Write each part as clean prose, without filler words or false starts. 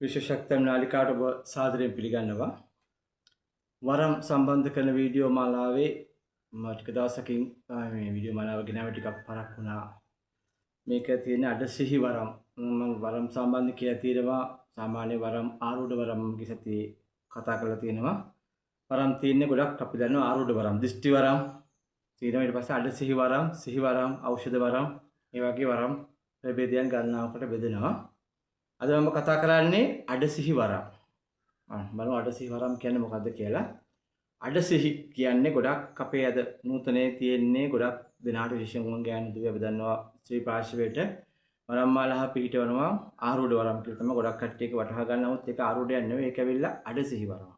විශේෂක්තම් නාලිකාවට ඔබ සාදරයෙන් පිළිගන්නවා. වරම් සම්බන්ධ කරන වීඩියෝ මාලාවේ මම ටික දවසකින් මේ වීඩියෝ මාලාව ගෙනාවේ ටිකක් පරක් වුණා. මේක තියෙන අඩසිහි වරම්. මම වරම් සම්බන්ධ කියලා තියෙනවා සාමාන්‍ය වරම් ආරූඪ වරම් කිසතියේ කතා කරලා තියෙනවා. වරම් තියෙන්නේ ගොඩක් අපි දන්නවා ආරූඪ වරම්, දිෂ්ටි වරම් තියෙනවා. ඊට පස්සේ අඩසිහි වරම්, සිහි වරම්, ඖෂධ වරම්, ඒ වගේ වරම් ප්‍රභේදයන් ගණනාවකට බෙදෙනවා. අද මම කතා කරන්නේ අඩසිහි වරම්. බලමු අඩසිහි වරම් කියන්නේ මොකද්ද කියලා. අඩසිහි කියන්නේ ගොඩක් අපේ අද නූතනයේ තියෙන්නේ ගොඩක් දෙනාට විශේෂයෙන්ම ගෑනු දුවේ අපි දන්නවා ශ්‍රී පාර්ශවයට වරම් මාලාව පිහිටවනවා ආරූඪ වරම් කියලා තමයි ගොඩක් කට්ටියක වටහා ගන්න. නමුත් ඒක ආරූඪයක් නෙවෙයි. ඒක ඇවිල්ලා අඩසිහි වරම්.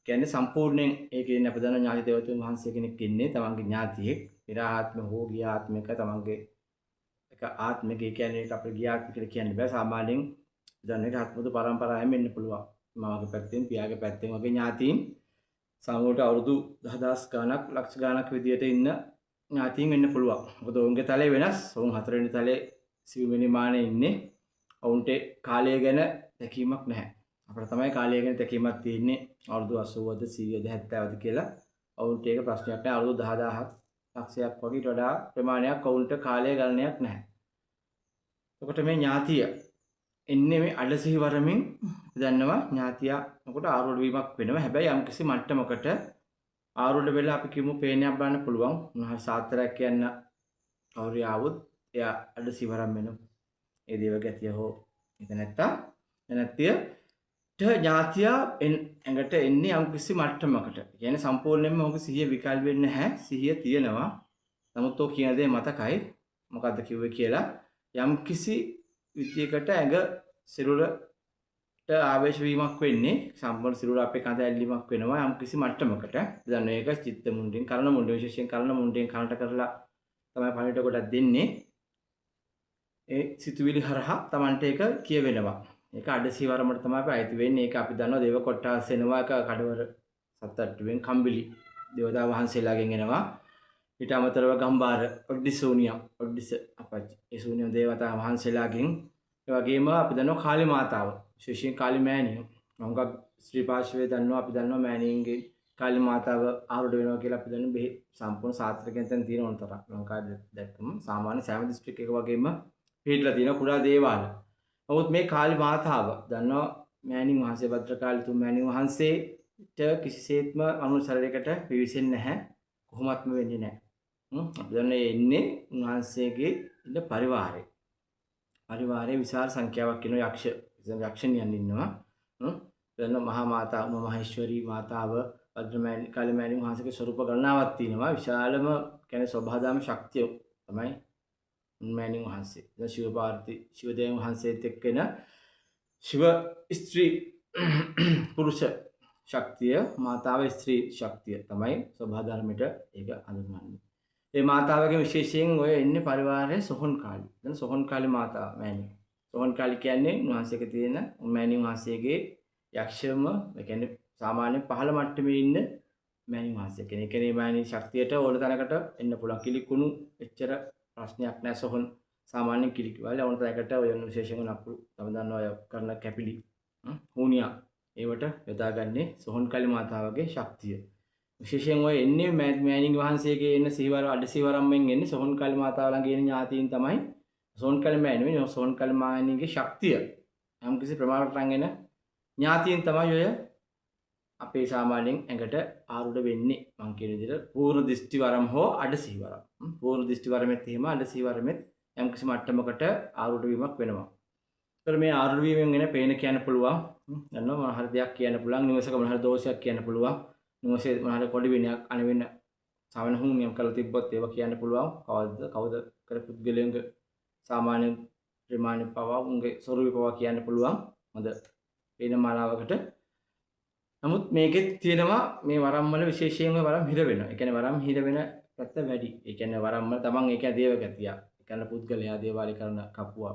කියන්නේ සම්පූර්ණයෙන් ඒකේ ඉන්නේ අපි දන්නවා ඥාති දේවතුන් වහන්සේ කෙනෙක් ඉන්නේ තමන්ගේ ඥාතියෙක්. පෙර ආත්ම හෝ ගිය ආත්මික තමන්ගේ එක ආත්මික කියන්නේ ඒක අපේ ගිය ආත්මික කියලා කියන්න බෑ. සාමාන්‍යයෙන් දැන් ඒක ආත්මතු පරම්පරාවෙන් වෙන්න පුළුවන්. මාගේ පැත්තෙන් පියාගේ පැත්තෙන් වගේ ඥාතීන් සමහරවිට අවුරුදු 10000 ගණක් ලක්ෂ ගණක් විදියට ඉන්න ඥාතීන් වෙන්න පුළුවන්. මොකද ඔවුන්ගේ තලය වෙනස්. ඔවුන් 4 වෙනි තලයේ සිව්වෙනි මානේ ඉන්නේ. ඔවුන්ට කාලය ගැන දැකීමක් නැහැ. අපිට තමයි කාලය ගැන දැකීමක් තියෙන්නේ අවුරුදු 80ද 100ද 70ද කියලා. ඔවුන්ට ඒක ප්‍රශ්නයක් නැහැ. අවුරුදු 10000ක් ලක්ෂයක් වගේ ඊට වඩා ප්‍රමාණයක් ඔවුන්ට කාලය ගණනයක් නැහැ. එතකොට මේ ඥාතිය එන්නේ මේ අඩසිහි වරමින් දන්නවා ඥාතියා මොකට ආරූඪ වීමක් වෙනවා. හැබැයි යම්කිසි මට්ටමකට ආරූඪ වෙලා අපි කිමු පේනයක් බලන්න පුළුවන්. මොනවා සාත්‍රයක් කියන්න කවුරු ආවොත් එයා අඩසිහි වරම් වෙනවා. ඒ දේව ගැතිය හෝ එත නැත්තියට ඥාතියා ඇඟට එන්නේ යම්කිසි මට්ටමකට. කියන්නේ සම්පූර්ණයෙන්ම ඔහුගේ සිහිය විකල් වෙන්නේ නැහැ. සිහිය තියෙනවා. නමුත් ඔය කියන දේ මතකයි. මොකද්ද කිව්වේ කියලා යම්කිසි විද්‍යයකට ඇඟ සිරුරට ආවේශ වීමක් වෙන්නේ සම්පූර්ණ සිරුර අපේ කඳ ඇල්ලීමක් වෙනවා යම් කිසි මට්ටමකට. දැන් මේක චිත්ත මුණ්ඩෙන් කරන මුණ්ඩෙන් විශේෂයෙන් කරන මුණ්ඩෙන් කනට කරලා තමයි පණිවිඩ කොටක් දෙන්නේ. ඒ සිතුවිලි හරහා Tamanට ඒක කියවෙනවා. ඒක අඩසිහි වරමට තමයි අපි අයිති වෙන්නේ. ඒක අපි දන්නවා දේව කොට්ටාස් එනවා එක කඩවර සත්අට්ටුවෙන් කම්බිලි දේවතා වහන්සේලාගෙන් එනවා. ඊට අමතරව ගම්බාර ඔඩ්ඩිස අපච්චි ඒ ශූන්‍ය දේවතා වහන්සේලාගෙන් ඒ වගේම අපි දන්නවා කාලි මාතාව විශේෂයෙන් කාලි මෑණියෝ මොකක් ශ්‍රී පාර්ශවයේ දන්නවා අපි දන්නවා මෑණියන්ගේ කාලි මාතාව ආරූඪ වෙනවා කියලා අපි දන්නවා මේ සම්පූර්ණ සාත්‍රකයන් තැන් තියෙන උන්තර ලංකාවේ දැක්කම සාමාන්‍ය සෑම දිස්ත්‍රික්ක එක වගේම පිටලා තියෙන කුඩා දේවාල. නමුත් මේ කාලි මාතාව දන්නවා මෑණින් වහන්සේ භද්‍රකාලි තුන් මෑණින් වහන්සේට කිසිසේත්ම අනුසරණයකට පිවිසෙන්නේ නැහැ. කොහොමත්ම වෙන්නේ නැහැ. අපි දන්නේ එන්නේ උන්වහන්සේගේ ඉන්න පරිවාරය. පරිවාරයේ විශාල සංඛ්‍යාවක් ඉන්න යක්ෂණියන් ඉන්නවා. දැන් මහා මාතා මහේශ්වරී මාතාව භද්‍රමෑණි කාලිමෑණි වහන්සේගේ ස්වරූප ගණනාවක් තියෙනවා. විශාලම කියන්නේ ස්වභාවදාම ශක්තිය තමයි මෑණි වහන්සේ. දැන් ශිව පාර්වති ශිවදේව වහන්සේත් එක්කෙන ශිව ස්ත්‍රී පුරුෂ ශක්තිය මාතාව ස්ත්‍රී ශක්තිය තමයි ස්වභාවධර්මයට ඒක හඳුන්වන්නේ. ඒ මාතාවගේ විශේෂයෙන් ඔය එන්නේ පරිවාරයේ සොහොන් කාලි. දැන් සොහොන් කාලි මාතාව මෑණියෝ. සොහොන් කාලි කියන්නේ උන්වහන්සේක තියෙන මෑණි වහන්සේගේ යක්ෂම ඒ කියන්නේ සාමාන්‍ය පහළ මට්ටමේ ඉන්න මෑණි වහන්සේ කෙනෙක්. ඒ මෑණි ශක්තියට ඕන තැනකට එන්න පුළුවන්. කිලිකුණු එච්චර ප්‍රශ්නයක් නැහැ සොහොන් සාමාන්‍ය කිලිකවල ඕන තැනකට ඔය විශේෂයෙන් නපුරු තම දන්නවා ඔය කරන කැපිලි හුනියා ඒවට යොදාගන්නේ සොහොන් කාලි මාතාවගේ ශක්තිය. විශේෂයෙන් ඔය එන්නේ මෑණින් වහන්සේගේ එන්න සිහිවර අඩසිහි වරම්ෙන් එන්නේ සොහොන් කාලි මාතාව ළඟ එන ඥාතීන් තමයි සොහොන් කාලි මෑණියෝ. සොහොන් කාලි මෑණිගේ ශක්තිය යම් කිසි ප්‍රමාණයකට රැගෙන ඥාතීන් තමයි ඔය අපේ සාමාන්‍යයෙන් ඇඟට ආරූඪ වෙන්නේ. මං කියන විදිහට පූර්ණ දිෂ්ටි වරම් හෝ අඩසිහි වරම්. පූර්ණ දිෂ්ටි වරමෙත් එහෙම අඩසිහි වරමෙත් යම් කිසි මට්ටමකට ආරූඪ වීමක් වෙනවා. ඒතර මේ ආරූඪ වීමෙන් එන පේන කියන්න පුළුවන්. දන්නවා මොන හරි දෙයක් කියන්න පුළුවන්. නිවසක මොන හරි දෝෂයක් කියන්න පුළුවන්. නිවසේ මොන හරි පොඩි වෙනයක් අනවෙන්න සාමාන්‍ය හුනියම් කරලා තිබ්බොත් ඒවා කියන්න පුළුවන්. කවුද කර පුද්ගලයන්ගේ සාමාන්‍ය ප්‍රමාණ පවා උන්ගේ ස්වරූප පවා කියන්න පුළුවන්. හොඳ වෙන මාලාවකට. නමුත් මේකෙත් තියෙනවා මේ වරම් වල විශේෂයෙන්ම වරම් හිර වෙනවා. ඒ කියන්නේ වරම් හිර වෙන පැත්ත වැඩි. ඒ කියන්නේ වරම් වල තමන් ඒක දේව ගතිය. ඒ කියන්නේ පුද්ගලයා දේවාලේ කරන කපුවා.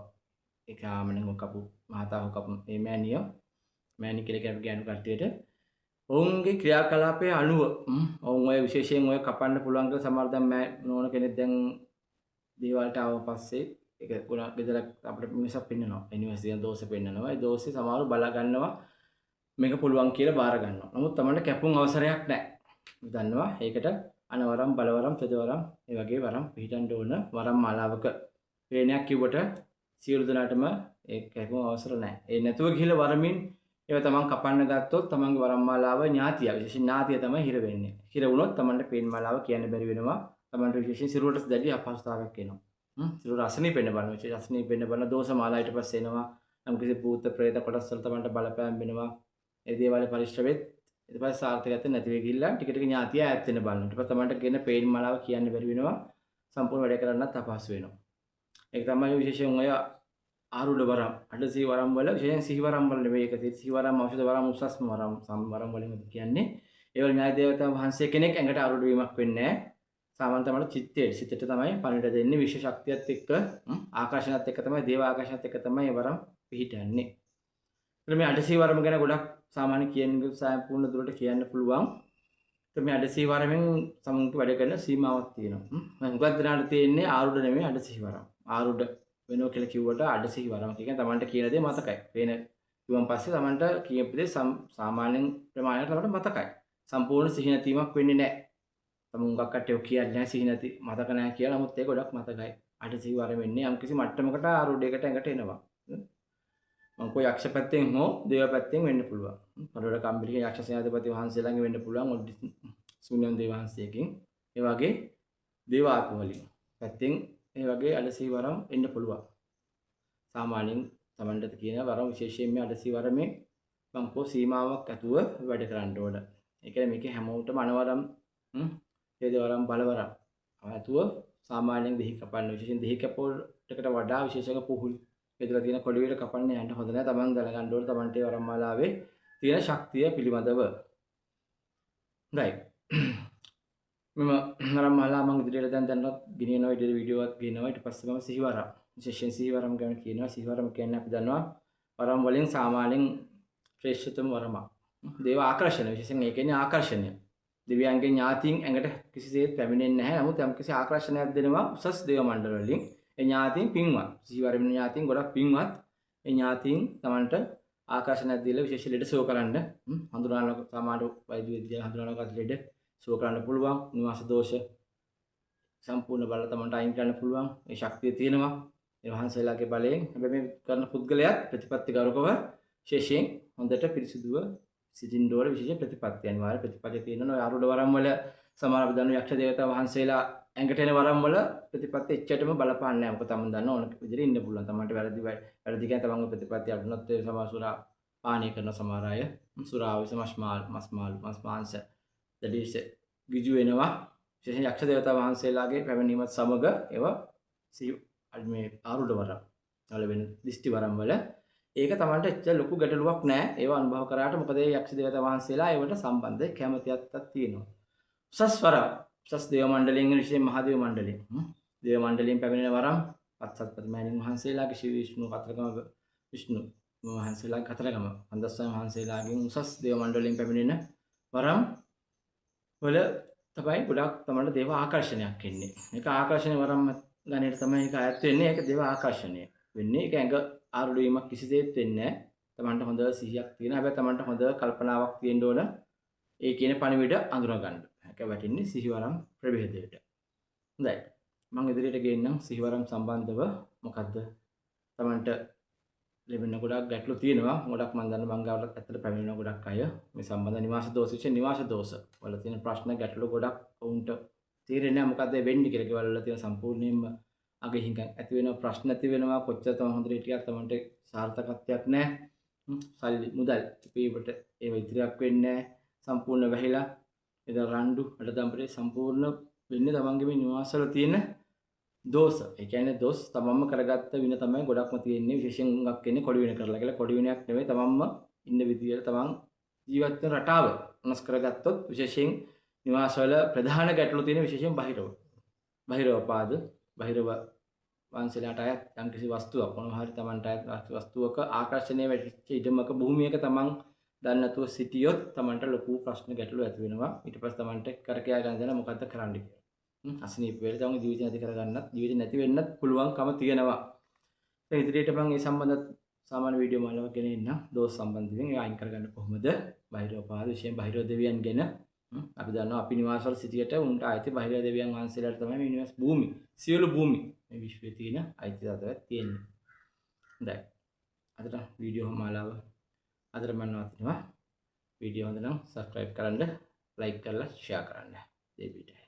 ඒක ආමනෙන් කපු මහතාව කපු මේ මෑණියෝ මෑණි කියලා කියන ගෑනු කට්ටියට ඔවුන්ගේ ක්‍රියාකලාපයේ අනුව ඔවුන් ඔය විශේෂයෙන් ඔය කපන්න පුළුවන් කියලා සමහර දැන් නෝන කෙනෙක් දැන් දේවල්ට ආව පස්සේ ඒක ගොඩක් ගෙදරක් අපිට මිනිස්සුක් පෙන්නනවා. යුනිවර්සිටි යන දෝෂ පෙන්නනවා. ඒ දෝෂේ සමහරව බලා ගන්නවා මේක පුළුවන් කියලා බාර ගන්නවා. නමුත් Tamanට කැපුම් අවසරයක් නැහැ. දන්නවා ඒකට අනවරම් බලවරම් තදවරම් ඒ වගේ වරම් පිටින් ඕන වරම් මාලාවක වේනයක් කිව්වට සියලු දෙනාටම ඒ කැපුම් අවසර නැහැ. ඒ නැතුව ගිහිල්ලා වරමින් ඒව තමන් කපන්න ගත්තොත් තමන්ගේ වරම් මාලාව ඥාතිය විශේෂයෙන් ඥාතිය තමයි හිර වෙන්නේ. හිර වුණොත් තමන්ට පේන් මාලාව කියන්න බැරි වෙනවා. තමන්ට විශේෂයෙන් සිරුරට දැඩි අපහසුතාවයක් එනවා. සිරුර අසනීප වෙන්න බලනවා. විශේෂ අසනීප වෙන්න බලන දෝෂ මාලා ඊට පස්සේ එනවා. නම් කිසි භූත ප්‍රේත කොටස් වල තමන්ට බලපෑම් වෙනවා. ඒ දේවල් පරිශ්‍ර වෙත් ඊට පස්සේ සාර්ථකත්වය නැති වෙ ගිහිල්ලා ටික ටික ඥාතිය ඈත් වෙන්න බලනවා. ඊට පස්සේ තමන්ට කියන පේන් මාලාව කියන්න බැරි වෙනවා. සම්පූර්ණ වැඩ කරන්නත් අපහසු වෙනවා. ඒක තමයි විශේෂයෙන් ඔය ආරුඩ වරම් අඩසී වරම් වල විශේෂයෙන් සිහි වරම් වල නෙවෙයි ඒක සිහි වරම් ඖෂධ වරම් උසස්ම වරම් වරම් වලින් කියන්නේ ඒ වල න්‍යාය දේවතා වහන්සේ කෙනෙක් ඇඟට ආරුඩ වීමක් වෙන්නේ නැහැ. සාමාන්‍ය තමයි සිතට තමයි පණිවිඩ දෙන්නේ විශේෂ ශක්තියත් එක්ක ආකර්ෂණයත් එක්ක තමයි දේව ආකර්ෂණයත් එක්ක තමයි ඒ වරම් පිහිටන්නේ. ඒත් මේ අඩසී වරම ගැන ගොඩක් සාමාන්‍ය කියන්නේ සම්පූර්ණ දුරට කියන්න පුළුවන්. ඒත් මේ අඩසී වරමෙන් සමුන්ට වැඩ කරන සීමාවක් තියෙනවා. මම උගත් දනාට තියෙන්නේ ආරුඩ නෙමෙයි අඩසී වරම්. ආරුඩ වෙනවා කියලා කිව්වට අඩසිහි වරම කියන්නේ තමන්ට කියන දේ මතකයි. වෙන කිව්වන් පස්සේ තමන්ට කියපු දේ සාමාන්‍යයෙන් ප්‍රමාණයට තමන්ට මතකයි. සම්පූර්ණ සිහි නැතිවීමක් වෙන්නේ නැහැ. තමුන් උගක් කට්ටිය කියන්නේ නැහැ සිහි නැති මතක නැහැ කියලා. නමුත් ඒක ගොඩක් මතකයි. අඩසිහි වරම වෙන්නේ යම් කිසි මට්ටමකට ආරුඩයකට ඇඟට එනවා. මම કોઈ යක්ෂ පැත්තෙන් හෝ දේව පැත්තෙන් වෙන්න පුළුවන්. පොළොවට කම්බිලික යක්ෂ සේනාධිපති වහන්සේලාගෙන් වෙන්න පුළුවන්. සුනියම් දේව වහන්සේගෙන්. ඒ වගේ දේව ආත්ම වලින් පැත්තෙන් ඒ වගේ අඩසී වරම් එන්න පුළුවන්. සාමාන්‍යයෙන් තමන්ට කියන වරම් විශේෂයෙන් මේ අඩසී වරමේ බංකෝ සීමාවක් ඇතුව වැඩ කරන්න ඕන. ඒ කියන්නේ මේකේ හැමෝටම අනවරම් හේද වරම් බලවරම් ඇතුව සාමාන්‍යයෙන් දෙහි කපන්න විශේෂයෙන් දෙහි කැපවලට වඩා විශේෂක පුහුල් බෙදලා තියෙන කොළ වේල කපන්න යන්න හොඳ නැහැ. තමන් දැනගන්න ඕන තමන්ට ඒ වරම් මාලාවේ තියෙන ශක්තිය පිළිබඳව. හොඳයි. මම වරම් මාලා මම ඉදිරියට දැන්වත් ගෙනියනවා ඉදිරි වීඩියෝ එකක් ගෙනියනවා ඊට පස්සේ මම සිහිවරම් විශේෂයෙන් සිහිවරම් ගැන කියනවා. සිහිවරම් කියන්නේ අපි දන්නවා වරම් වලින් සාමාන්‍යයෙන් ශ්‍රේෂ්ඨතම වරම. දේව ආකර්ෂණ විශේෂයෙන් ඒ කියන්නේ ආකර්ෂණය. දිව්‍යයන්ගේ ඥාතීන් ඇඟට කිසිසේත් පැමිණෙන්නේ නැහැ. නමුත් යම් කිසි ආකර්ෂණයක් දෙනවා උසස් දේව මණ්ඩල වලින්. ඒ ඥාතීන් පින්වත්. සිහිවරම් ඥාතීන් ගොඩක් පින්වත්. ඒ ඥාතීන් Tamanට ආකර්ෂණයක් දීලා විශේෂ ලෙඩ සුව කරන්න හඳුනාන සාමාන්‍ය වෛද්‍ය විද්‍යාව හඳුනානගත් ලෙඩ සුව කරන්න පුළුවන්. නිවාස දෝෂ සම්පූර්ණ බල Tamanට අයින් කරන්න පුළුවන්. ඒ ශක්තිය තියෙනවා. ඒ වහන්සේලාගේ බලයෙන්. හැබැයි මේ කරන පුද්ගලයාත් ප්‍රතිපත්ති ගෞරවව විශේෂයෙන් හොඳට පිරිසිදුව සිටින්න ඕන විශේෂ ප්‍රතිපත්ති අනිවාර්ය ප්‍රතිපත්ති තියෙනවා. ඔය ආරුඩ වරම් වල සමහර අපි දන්නවා යක්ෂ දේවතා වහන්සේලා ඇඟට එන වරම් වල ප්‍රතිපත්ති එච්චටම බලපාන්නේ නැහැ. මොකද තමන් දන්නවා ඕන විදිහට ඉන්න පුළුවන්. තමන්ට වැරදි කියන්නේ තමන්ගේ ප්‍රතිපත්ති අඩුනොත් ඒ සමහර සුරා පානය කරන සමහර අය සුරා විස මස් මාංශ දැඩිස ගිජු වෙනවා. විශේෂයෙන් යක්ෂ දේවතා වහන්සේලාගේ පැමිණීමත් සමග ඒවා මේ ආරුඩ වරම් වල වෙන දිෂ්ටි වරම් වල ඒක තමන්ට එච්චර ලොකු ගැටලුවක් නැහැ. ඒවා අනුභව කරාට මොකද ඒ යක්ෂ දේවතා වහන්සේලා ඒවට සම්බන්ධ කැමැතියක් තියෙනවා. උසස් වරම් උසස් දේව මණ්ඩලයෙන් විශේෂයෙන් මහා දේව මණ්ඩලයෙන් දේව මණ්ඩලයෙන් පැමිණෙන වරම් පත්සත්පති මෑණින් වහන්සේලාගේ ශ්‍රී විෂ්ණු කතරගම විෂ්ණු වහන්සේලාගේ කතරගම අන්දස්සම වහන්සේලාගෙන් උසස් දේව මණ්ඩලයෙන් පැමිණෙන වරම් වල තමයි ගොඩක් තමයි දේව ආකර්ෂණයක් එන්නේ. ඒක ආකර්ෂණ වරම් ගණයට තමයි ඒක අයත් වෙන්නේ. ඒක දේව ආකර්ෂණය වෙන්නේ. ඒක ඇඟ ආරුඩ වීමක් කිසිසේත් වෙන්නේ නැහැ. තමන්ට හොඳ සිහියක් තියෙනවා. හැබැයි තමන්ට හොඳ කල්පනාවක් තියෙන්න ඕන. ඒ කියන පණිවිඩ අඳුර ගන්න. ඒක වැටෙන්නේ සිහිවරම් ප්‍රභේදයට. හොඳයි. මම ඉදිරියට ගෙන්නම් සිහිවරම් සම්බන්ධව මොකද්ද තමන්ට ලැබෙන ගොඩක් ගැටලු තියෙනවා. ගොඩක් මම දන්න බංගාවලත් ඇත්තට පැමිණෙන ගොඩක් අය මේ සම්බන්ධ නිවාස දෝෂ විශේෂ නිවාස දෝෂ වල තියෙන ප්‍රශ්න ගැටලු ගොඩක් වුන්ට තීරණය මොකද්ද වෙන්නේ කියලා ඒවල වල තියෙන සම්පූර්ණයෙන්ම අගේ හිඟ ඇති වෙන ප්‍රශ්න ඇති වෙනවා. කොච්චර තම හොඳට හිටියත් තමන්ට සාර්ථකත්වයක් නැහැ. සල්ලි මුදල් ඉපීමට ඒව ඉදිරියක් වෙන්නේ නැහැ. සම්පූර්ණ වැහිලා එද රණ්ඩු අඩදම්පරේ සම්පූර්ණ වෙන්නේ තමන්ගේ මේ නිවාස වල තියෙන දෝෂ. ඒ කියන්නේ දෝෂ තමන්ම කරගත්ත වින තමයි ගොඩක්ම තියෙන්නේ. විශේෂයෙන් උඟක් කියන්නේ කොඩි වෙන කරලා කියලා. කොඩි වෙනයක් නෙවෙයි තමන්ම ඉන්න විදියට තමන් ජීවත් වෙන රටාව වෙනස් කරගත්තොත් විශේෂයෙන් නිවාස වල ප්‍රධාන ගැටලු තියෙන විශේෂයෙන් බහිරව පාද බහිරව වංශලයට අයත් යම් කිසි වස්තුවක් මොනවා හරි තමන්ට අයත් වස්තුවක ආකර්ෂණය වෙච්ච ඉඩමක භූමියක තමන් දන්නේ නැතුව සිටියොත් තමන්ට ලොකු ප්‍රශ්න ගැටලු ඇති වෙනවා. ඊට පස්සේ තමන්ට කරකයා ගන්න දෙන මොකද්ද කරන්න කියලා. අසනීප වෙලා තම ජීවිතය නැති කරගන්නත් ජීවිතය නැති වෙන්නත් පුළුවන්කම තියෙනවා. ඒ ඉදිරියට මම මේ සම්බන්ධ සාමාන්‍ය වීඩියෝ මාලාවක් ගෙන එන්න දෝෂ සම්බන්ධයෙන් ඒ අයින් කරගන්න කොහොමද? බහිරෝපාද විශේෂයෙන් බහිරෝ දෙවියන් ගැන අපි දන්නවා අපි නිවාසවල සිටියට උන්ට ආйти බහිරෝ දෙවියන් වහන්සේලාට තමයි මේ නිවාස භූමි සියලු භූමි මේ විශ්වයේ තියෙන අයිතිතාවයක් තියෙන්නේ. හොඳයි. අදට වීඩියෝ මාලාව අදට මම නවතිනවා. වීඩියෝ හොඳ නම් subscribe කරන්න, like කරලා share කරන්න. දෙවියන්ට